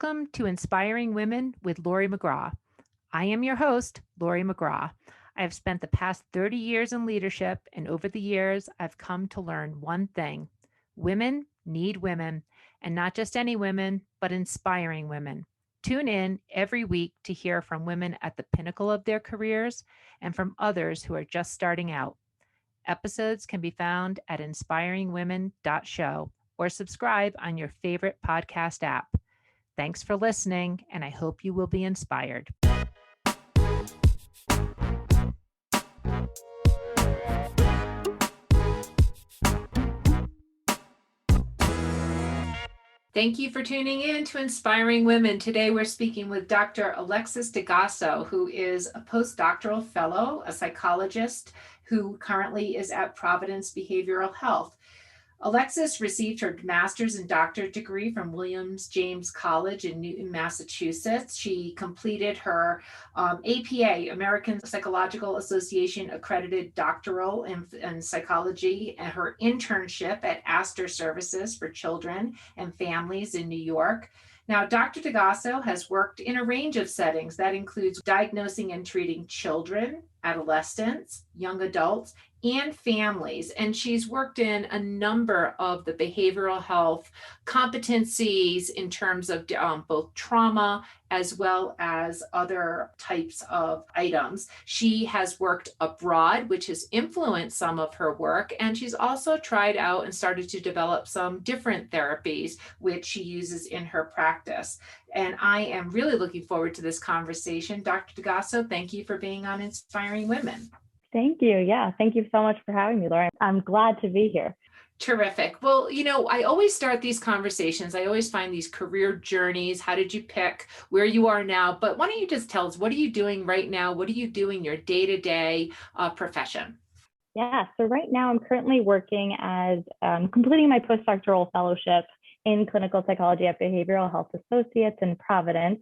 Welcome to Inspiring Women with Laurie McGraw. I am your host, Laurie McGraw. I have spent the past 30 years in leadership, and over the years, I've come to learn one thing. Women need women, and not just any women, but inspiring women. Tune in every week to hear from women at the pinnacle of their careers and from others who are just starting out. Episodes can be found at inspiringwomen.show or subscribe on your favorite podcast app. Thanks for listening, and I hope you will be inspired. Thank you for tuning in to Inspiring Women. Today we're speaking with Dr. Alexis DiGasso, who is a Postdoctoral Fellow, a psychologist who currently is at Providence Behavioral Health. Alexis received her master's and doctorate degree from Williams James College in Newton, Massachusetts. She completed her APA, American Psychological Association accredited doctoral in psychology, and her internship at Astor Services for Children and Families in New York. Now, Dr. DiGasso has worked in a range of settings that includes diagnosing and treating children, adolescents, young adults, and families. And she's worked in a number of the behavioral health competencies in terms of both trauma as well as other types of items. She has worked abroad, which has influenced some of her work. And she's also tried out and started to develop some different therapies, which she uses in her practice. And I am really looking forward to this conversation. Dr. DiGasso, thank you for being on Inspiring Women. Thank you. Yeah, thank you so much for having me, Laura. I'm glad to be here. Terrific. Well, I always start these conversations. I always find these career journeys. How did you pick where you are now? But why don't you just tell us, what are you doing right now? What are you doing your day-to-day profession? Yeah, so right now I'm currently working as completing my postdoctoral fellowship in clinical psychology at Behavioral Health Associates in Providence.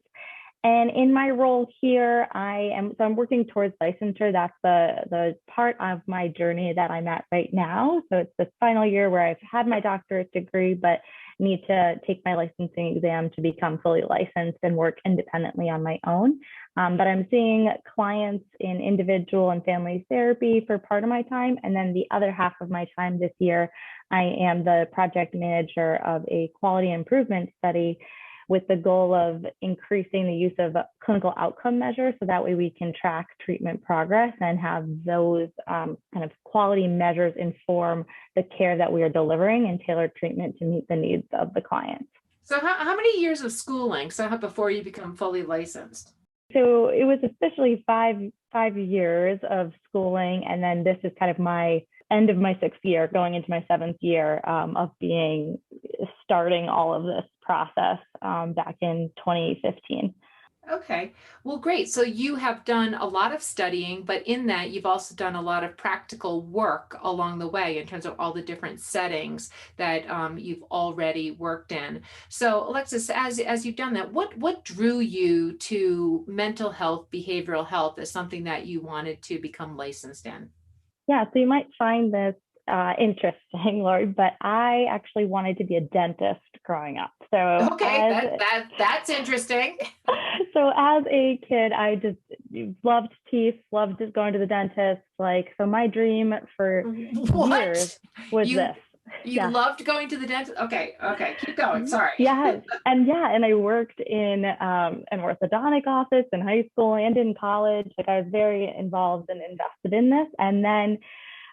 And in my role here, I'm working towards licensure. That's the part of my journey that I'm at right now. So it's the final year where I've had my doctorate degree, but need to take my licensing exam to become fully licensed and work independently on my own. But I'm seeing clients in individual and family therapy for part of my time. And then the other half of my time this year, I am the project manager of a quality improvement study with the goal of increasing the use of clinical outcome measures so that way we can track treatment progress and have those kind of quality measures inform the care that we are delivering and tailor treatment to meet the needs of the clients. So how many years of schooling before you become fully licensed? So it was officially five years of schooling, and then this is kind of my end of my sixth year, going into my seventh year of starting all of this process back in 2015. Okay, well, great. So you have done a lot of studying, but in that you've also done a lot of practical work along the way in terms of all the different settings that you've already worked in. So Alexis, as you've done that, what drew you to mental health, behavioral health as something that you wanted to become licensed in? Yeah, so you might find this interesting, Laurie, but I actually wanted to be a dentist growing up. So okay, that's interesting. So as a kid, I just loved teeth, loved just going to the dentist. So my dream for years was this. You loved going to the dentist? Okay, keep going. Sorry. Yes, and I worked in an orthodontic office in high school and in college. I was very involved and invested in this. And then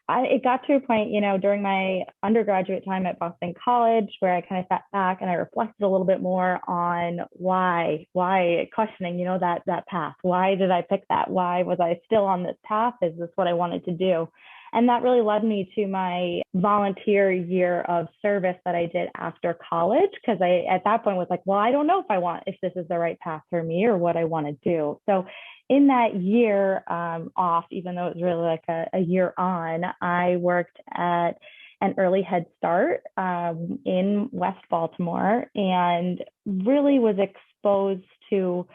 it got to a point, during my undergraduate time at Boston College, where I kind of sat back and I reflected a little bit more on why questioning, that path. Why did I pick that? Why was I still on this path? Is this what I wanted to do? And that really led me to my volunteer year of service that I did after college, because I, at that point, was like, well, I don't know if this is the right path for me or what I want to do. So in that year off, even though it was really like a year on, I worked at an early Head Start in West Baltimore and really was exposed to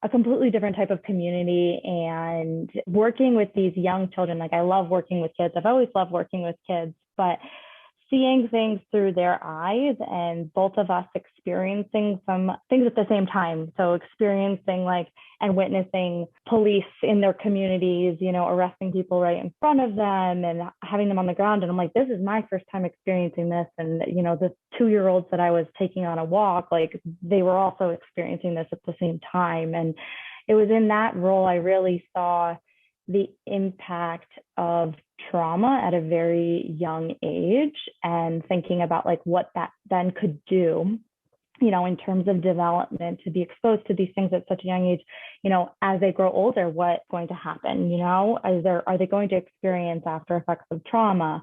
a completely different type of community and working with these young children. I love working with kids. I've always loved working with kids, but seeing things through their eyes and both of us experiencing some things at the same time. So experiencing like and witnessing police in their communities, arresting people right in front of them and having them on the ground. And I'm like, this is my first time experiencing this. And, the 2-year-olds that I was taking on a walk, like they were also experiencing this at the same time. And it was in that role I really saw the impact of trauma at a very young age and thinking about like what that then could do, in terms of development, to be exposed to these things at such a young age, as they grow older, what's going to happen, are they going to experience after effects of trauma?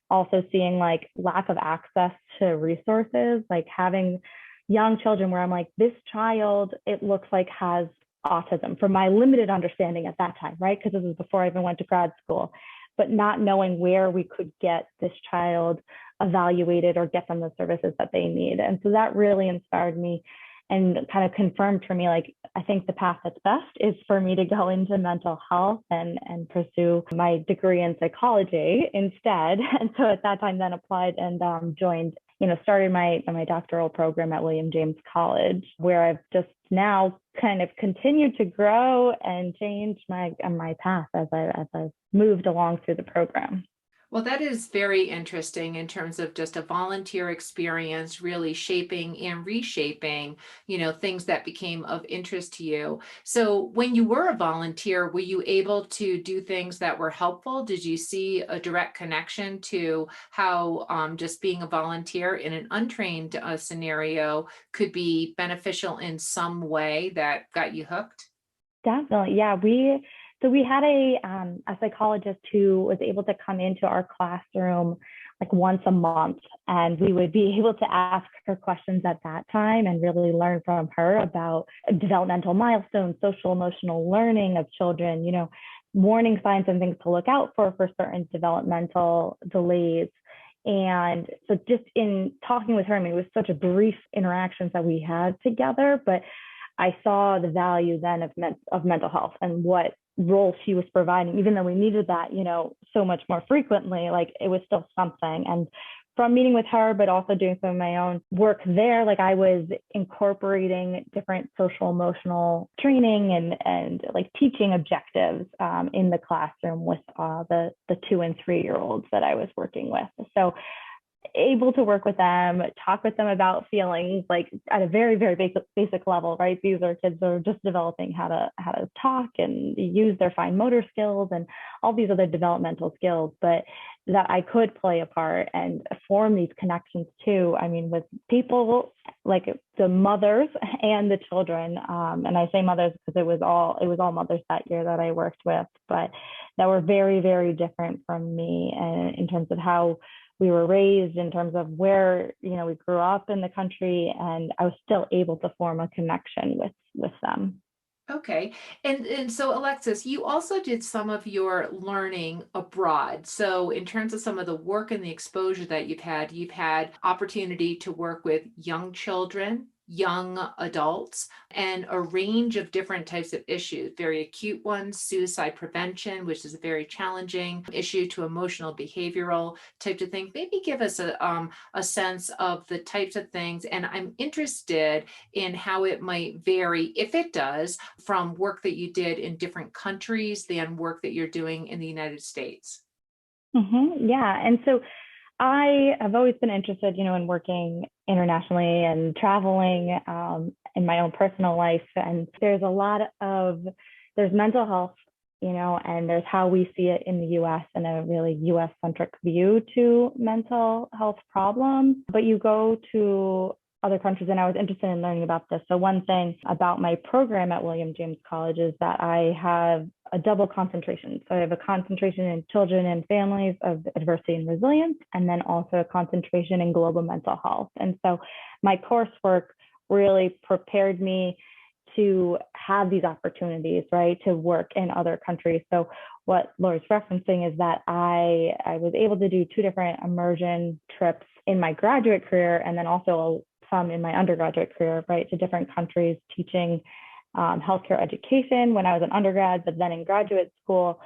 Also seeing like lack of access to resources, like having young children where I'm like, this child, it looks like has autism from my limited understanding at that time, right? Because this was before I even went to grad school, but not knowing where we could get this child evaluated or get them the services that they need. And so that really inspired me and kind of confirmed for me, like, I think the path that's best is for me to go into mental health and pursue my degree in psychology instead. And so at that time then applied and joined, started my doctoral program at William James College, where I've just now kind of continued to grow and change my path as I've moved along through the program. Well, that is very interesting in terms of just a volunteer experience, really shaping and reshaping, things that became of interest to you. So when you were a volunteer, were you able to do things that were helpful? Did you see a direct connection to how just being a volunteer in an untrained scenario could be beneficial in some way that got you hooked? Definitely. Yeah. We had a psychologist who was able to come into our classroom like once a month, and we would be able to ask her questions at that time and really learn from her about developmental milestones, social emotional learning of children, warning signs and things to look out for certain developmental delays. And so just in talking with her, I mean, it was such a brief interactions that we had together, but I saw the value then of mental health and what role she was providing, even though we needed that, so much more frequently, like it was still something. And from meeting with her, but also doing some of my own work there, like I was incorporating different social emotional training and like teaching objectives in the classroom with the 2 and 3-year-olds that I was working with. So able to work with them, talk with them about feelings, like at a very, very basic level, right? These are kids that are just developing how to talk and use their fine motor skills and all these other developmental skills, but that I could play a part and form these connections too. I mean, with people like the mothers and the children, and I say mothers because it was all mothers that year that I worked with, but that were very, very different from me, and in terms of how we were raised, in terms of where, we grew up in the country, and I was still able to form a connection with them. Okay. And so Alexis, you also did some of your learning abroad. So in terms of some of the work and the exposure that you've had opportunity to work with young children, young adults, and a range of different types of issues, very acute ones, suicide prevention, which is a very challenging issue, to emotional behavioral type of thing. Maybe give us a sense of the types of things. And I'm interested in how it might vary, if it does, from work that you did in different countries than work that you're doing in the United States. Yeah. And so I have always been interested, in working internationally and traveling in my own personal life. And there's mental health, and there's how we see it in the US and a really US centric view to mental health problems. But you go to other countries, and I was interested in learning about this. So one thing about my program at William James College is that I have a double concentration. So I have a concentration in children and families of adversity and resilience, and then also a concentration in global mental health. And so my coursework really prepared me to have these opportunities, right, to work in other countries. So what Laurie's referencing is that I was able to do 2 different immersion trips in my graduate career, and then also some in my undergraduate career, right, to different countries, teaching healthcare education when I was an undergrad, but then in graduate school,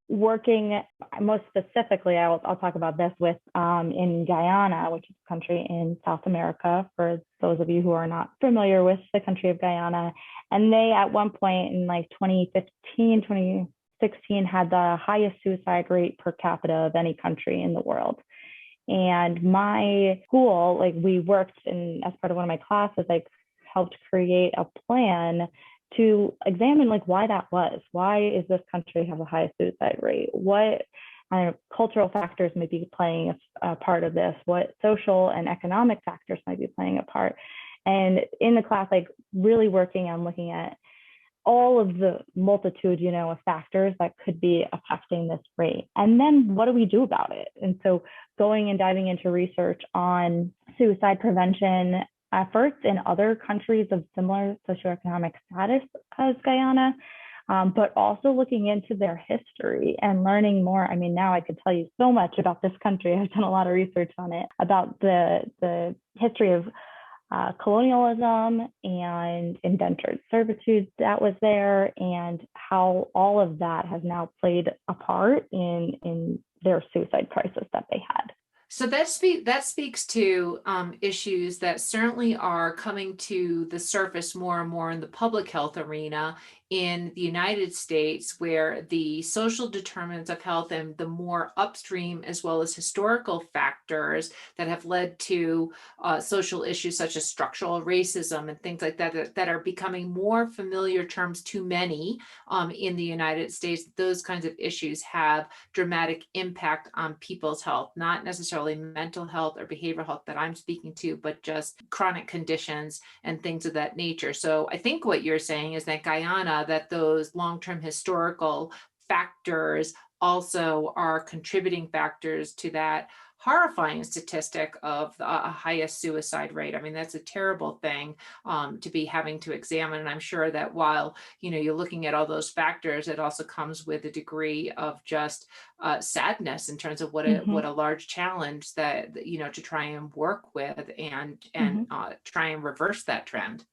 working most specifically, I'll talk about this with in Guyana, which is a country in South America, for those of you who are not familiar with the country of Guyana. And they, at one point in like 2015, 2016, had the highest suicide rate per capita of any country in the world. And my school, like we worked in, as part of one of my classes, like helped create a plan to examine like why that was. Why is this country have the highest suicide rate? What cultural factors may be playing a part of this? What social and economic factors might be playing a part? And in the class, like really working on looking at all of the multitude, of factors that could be affecting this rate. And then what do we do about it? And so going and diving into research on suicide prevention efforts in other countries of similar socioeconomic status as Guyana, but also looking into their history and learning more. I mean, now I could tell you so much about this country. I've done a lot of research on it, about the history of colonialism and indentured servitude that was there, and how all of that has now played a part in their suicide crisis that they had. So that speaks to issues that certainly are coming to the surface more and more in the public health arena in the United States, where the social determinants of health and the more upstream as well as historical factors that have led to social issues such as structural racism and things like that are becoming more familiar terms to many in the United States. Those kinds of issues have dramatic impact on people's health, not necessarily mental health or behavioral health that I'm speaking to, but just chronic conditions and things of that nature. So I think what you're saying is that Guyana, that those long-term historical factors also are contributing factors to that horrifying statistic of the highest suicide rate. I mean, that's a terrible thing to be having to examine. And I'm sure that while, you're looking at all those factors, it also comes with a degree of just sadness in terms of what a large challenge that, to try and work with and try and reverse that trend.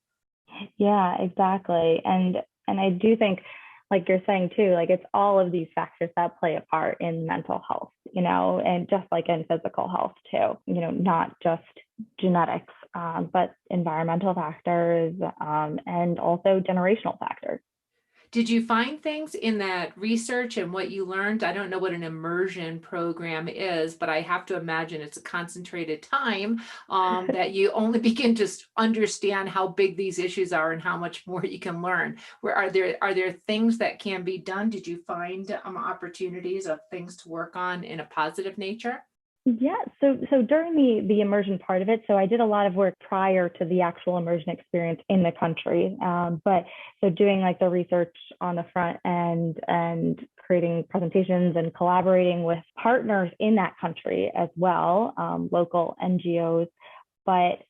Yeah, exactly. And I do think, like you're saying too, like it's all of these factors that play a part in mental health, and just like in physical health too, not just genetics, but environmental factors, and also generational factors. Did you find things in that research and what you learned? I don't know what an immersion program is, but I have to imagine it's a concentrated time that you only begin to understand how big these issues are and how much more you can learn. Where are there things that can be done? Did you find opportunities of things to work on in a positive nature? Yeah, so during the immersion part of it, so I did a lot of work prior to the actual immersion experience in the country. But so doing like the research on the front end and creating presentations and collaborating with partners in that country as well, local NGOs. But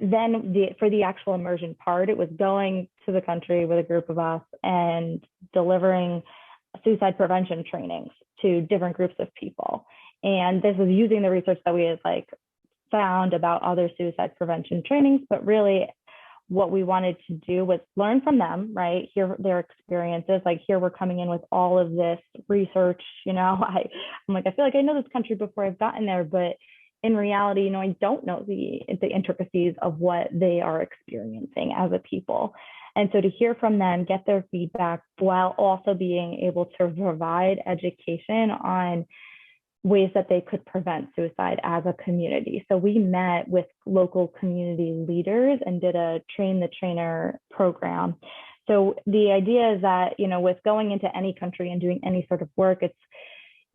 then for the actual immersion part, it was going to the country with a group of us and delivering suicide prevention trainings to different groups of people. And this was using the research that we had found about other suicide prevention trainings, but really what we wanted to do was learn from them, right? Hear their experiences. Like here we're coming in with all of this research, I'm like, I feel like I know this country before I've gotten there, but in reality, I don't know the intricacies of what they are experiencing as a people. And so to hear from them, get their feedback while also being able to provide education on ways that they could prevent suicide as a community. So we met with local community leaders and did a train the trainer program. So the idea is that, with going into any country and doing any sort of work, it's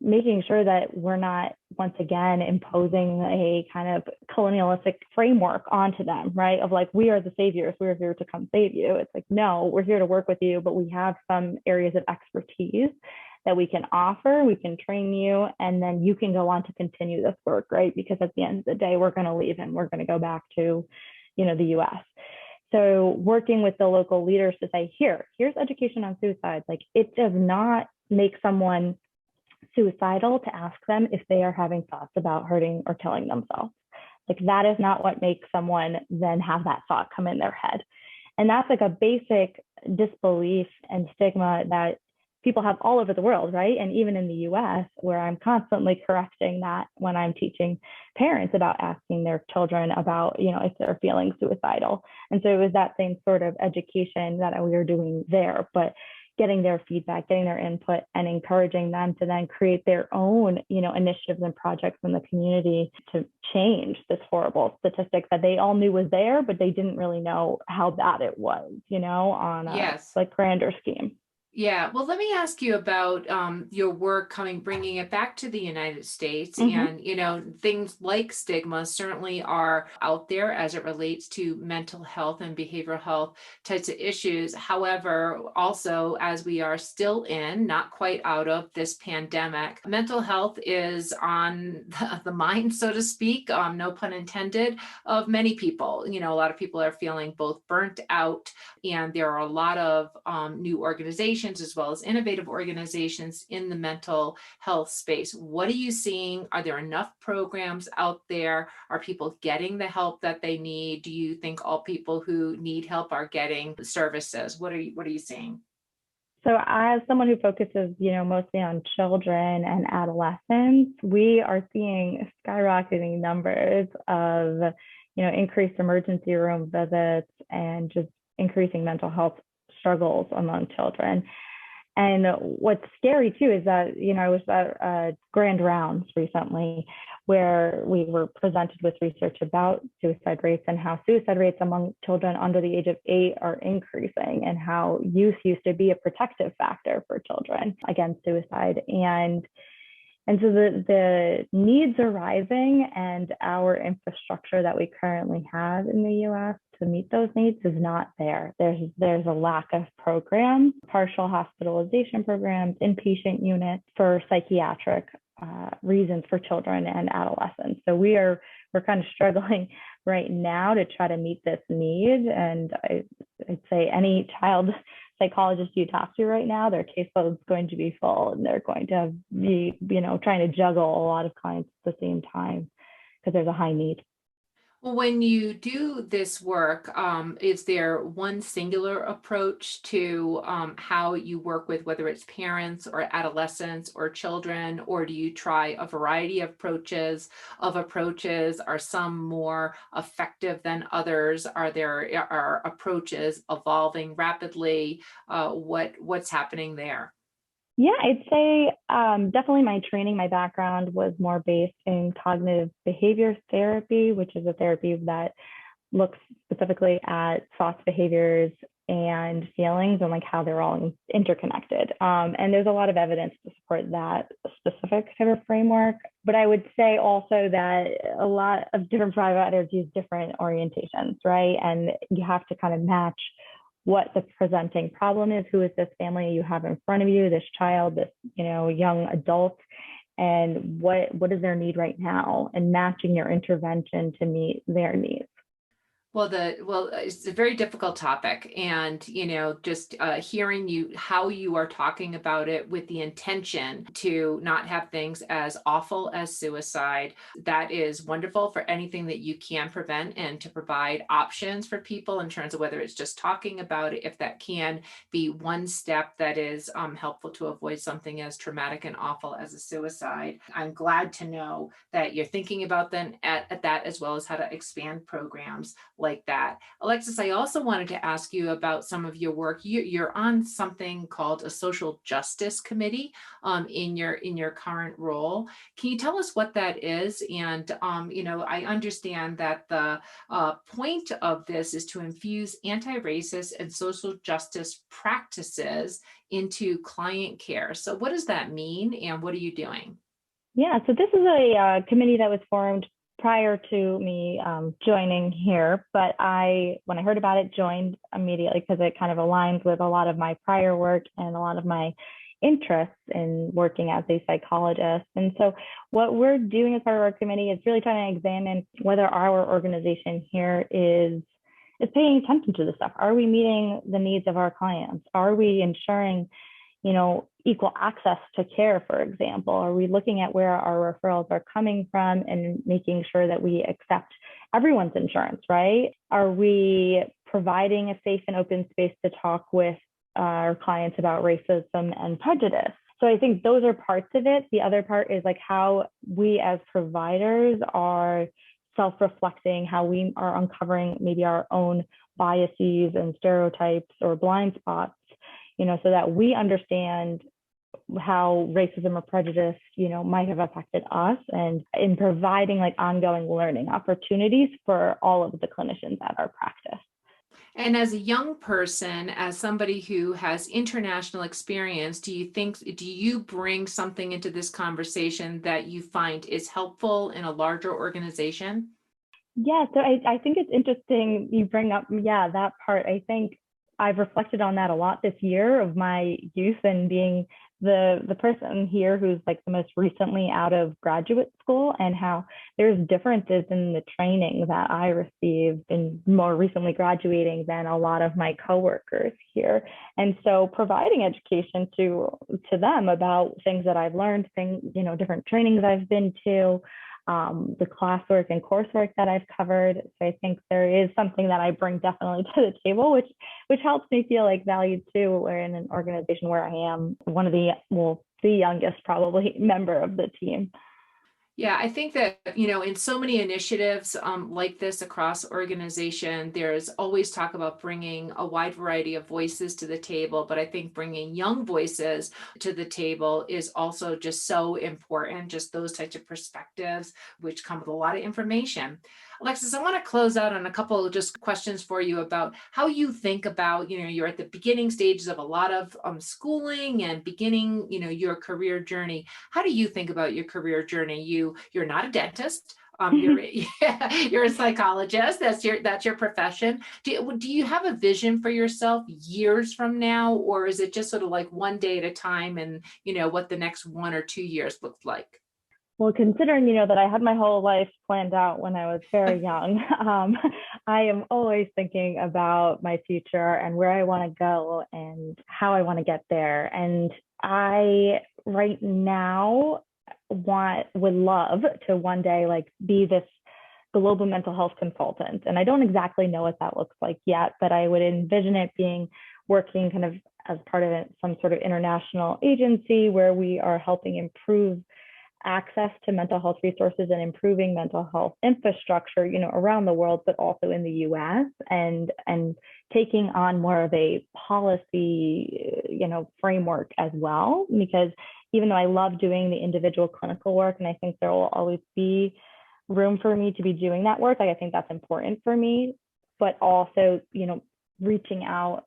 making sure that we're not, once again, imposing a kind of colonialistic framework onto them, right? Of like, we are the saviors, we're here to come save you. It's like, no, we're here to work with you, but we have some areas of expertise that we can offer, we can train you, and then you can go on to continue this work, right? Because at the end of the day, we're going to leave and we're going to go back to, the US. So working with the local leaders to say, here's education on suicide. Like, it does not make someone suicidal to ask them if they are having thoughts about hurting or killing themselves. Like, that is not what makes someone then have that thought come in their head. And that's like a basic disbelief and stigma that people have all over the world, right? And even in the US, where I'm constantly correcting that when I'm teaching parents about asking their children about, if they're feeling suicidal. And so it was that same sort of education that we were doing there, but getting their feedback, getting their input, and encouraging them to then create their own, initiatives and projects in the community to change this horrible statistic that they all knew was there, but they didn't really know how bad it was, on a Yes. grander scheme. Yeah, well, let me ask you about your work bringing it back to the United States. Mm-hmm. And, things like stigma certainly are out there as it relates to mental health and behavioral health types of issues. However, also, as we are still not quite out of this pandemic, mental health is on the mind, so to speak, no pun intended, of many people. A lot of people are feeling both burnt out, and there are a lot of new organizations as well as innovative organizations in the mental health space. What are you seeing? Are there enough programs out there? Are people getting the help that they need? Do you think all people who need help are getting services? What are you seeing? So as someone who focuses, mostly on children and adolescents, we are seeing skyrocketing numbers of, increased emergency room visits and just increasing mental health struggles among children. And what's scary too is that, I was at Grand Rounds recently where we were presented with research about suicide rates and how suicide rates among children under the age of 8 are increasing, and how youth used to be a protective factor for children against suicide. And so the needs are rising, and our infrastructure that we currently have in the US to meet those needs is not there. There's a lack of programs, partial hospitalization programs, inpatient units for psychiatric reasons for children and adolescents. So we're kind of struggling right now to try to meet this need. And I'd say any child psychologist you talk to right now, their caseload is going to be full, and they're going to be, trying to juggle a lot of clients at the same time because there's a high need. Well, when you do this work, is there one singular approach to how you work with, whether it's parents or adolescents or children, or do you try a variety of approaches? Are some more effective than others? Are approaches evolving rapidly? What's happening there? Yeah, I'd say definitely my background was more based in cognitive behavior therapy, which is a therapy that looks specifically at thoughts, behaviors, and feelings, and like how they're all interconnected. And there's a lot of evidence to support that specific sort of framework. But I would say also that a lot of different providers use different orientations, right? And you have to kind of match what the presenting problem is. Who is this family you have in front of you, this child, this young adult, and what is their need right now, and matching your intervention to meet their needs. Well, it's a very difficult topic, and just hearing how you are talking about it with the intention to not have things as awful as suicide. That is wonderful for anything that you can prevent, and to provide options for people in terms of whether it's just talking about it, if that can be one step that is helpful to avoid something as traumatic and awful as a suicide. I'm glad to know that you're thinking about then at that, as well as how to expand programs like that. Alexis, I also wanted to ask you about some of your work. You're on something called a social justice committee in your current role. Can you tell us what that is? And I understand that the point of this is to infuse anti-racist and social justice practices into client care. So what does that mean, and what are you doing? Yeah, so this is a committee that was formed prior to me joining here, but when I heard about it, joined immediately because it kind of aligns with a lot of my prior work and a lot of my interests in working as a psychologist. And so what we're doing as part of our committee is really trying to examine whether our organization here is paying attention to this stuff. Are we meeting the needs of our clients? Are we ensuring equal access to care, for example? Are we looking at where our referrals are coming from and making sure that we accept everyone's insurance, right? Are we providing a safe and open space to talk with our clients about racism and prejudice. So I think those are parts of it. The other part is like how we as providers are self-reflecting, how we are uncovering maybe our own biases and stereotypes or blind spots, so that we understand how racism or prejudice, might have affected us, and in providing like ongoing learning opportunities for all of the clinicians at our practice. And as a young person, as somebody who has international experience, do you bring something into this conversation that you find is helpful in a larger organization? Yeah, so I think it's interesting you bring up, that part. I think I've reflected on that a lot this year of my youth and being the person here who's like the most recently out of graduate school, and how there's differences in the training that I received and more recently graduating than a lot of my coworkers here. And so providing education to them about things that I've learned, different trainings I've been to, the classwork and coursework that I've covered. So I think there is something that I bring definitely to the table, which helps me feel like valued too. We're in an organization where I am one of the youngest probably member of the team. Yeah, I think that, in so many initiatives like this across organization, there's always talk about bringing a wide variety of voices to the table. But I think bringing young voices to the table is also just so important, just those types of perspectives, which come with a lot of information. Alexis, I want to close out on a couple of just questions for you about how you think about, you're at the beginning stages of a lot of schooling and beginning, your career journey. How do you think about your career journey? You're not a dentist. You're a psychologist. That's your profession. Do you have a vision for yourself years from now, or is it just sort of like one day at a time and, what the next 1 or 2 years looks like? Well, considering, that I had my whole life planned out when I was very young, I am always thinking about my future and where I want to go and how I want to get there. And I, right now, would love to one day like be this global mental health consultant. And I don't exactly know what that looks like yet, but I would envision it working kind of as part of some sort of international agency where we are helping improve access to mental health resources and improving mental health infrastructure, around the world, but also in the US, and taking on more of a policy, framework as well. Because even though I love doing the individual clinical work, and I think there will always be room for me to be doing that work, like I think that's important for me, but also, reaching out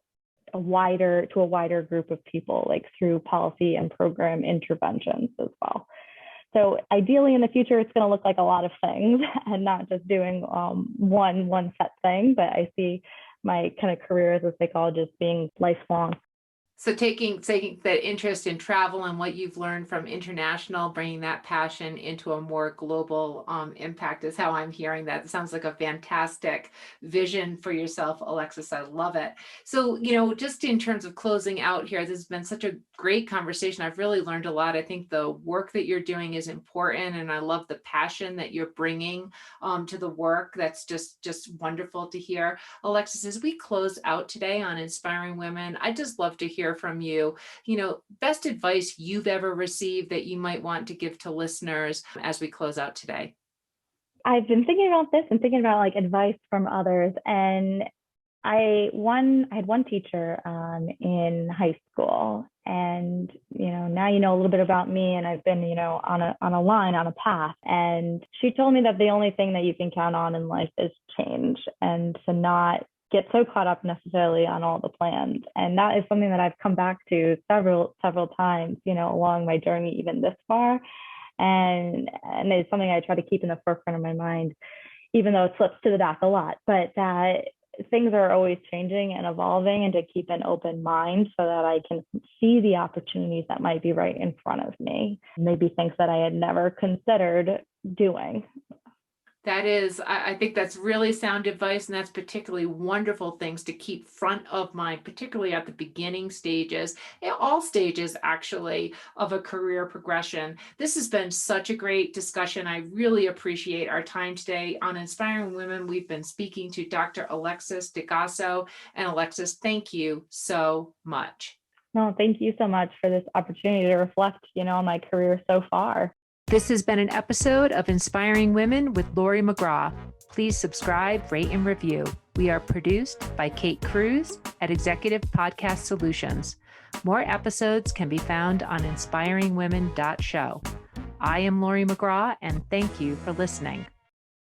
to a wider group of people, like through policy and program interventions as well. So ideally in the future, it's going to look like a lot of things and not just doing one set thing, but I see my kind of career as a psychologist being lifelong. So taking that interest in travel and what you've learned from international, bringing that passion into a more global impact is how I'm hearing that. It sounds like a fantastic vision for yourself, Alexis. I love it. So, just in terms of closing out here, this has been such a great conversation. I've really learned a lot. I think the work that you're doing is important, and I love the passion that you're bringing to the work. That's just wonderful to hear. Alexis, as we close out today on Inspiring Women, I'd just love to hear from you, best advice you've ever received that you might want to give to listeners as we close out today. I've been thinking about this and thinking about like advice from others. And I had one teacher in high school, and now a little bit about me, and I've been on a path. And she told me that the only thing that you can count on in life is change, and to not get so caught up necessarily on all the plans. And that is something that I've come back to several times, along my journey, even this far. And it's something I try to keep in the forefront of my mind, even though it slips to the back a lot, but that things are always changing and evolving, and to keep an open mind so that I can see the opportunities that might be right in front of me, maybe things that I had never considered doing. That is, I think that's really sound advice, and that's particularly wonderful things to keep front of mind, particularly at the beginning stages, at all stages actually of a career progression. This has been such a great discussion. I really appreciate our time today on Inspiring Women. We've been speaking to Dr. Alexis DiGasso. And Alexis, thank you so much. No, thank you so much for this opportunity to reflect, on my career so far. This has been an episode of Inspiring Women with Laurie McGraw. Please subscribe, rate, and review. We are produced by Kate Cruz at Executive Podcast Solutions. More episodes can be found on inspiringwomen.show. I am Laurie McGraw, and thank you for listening.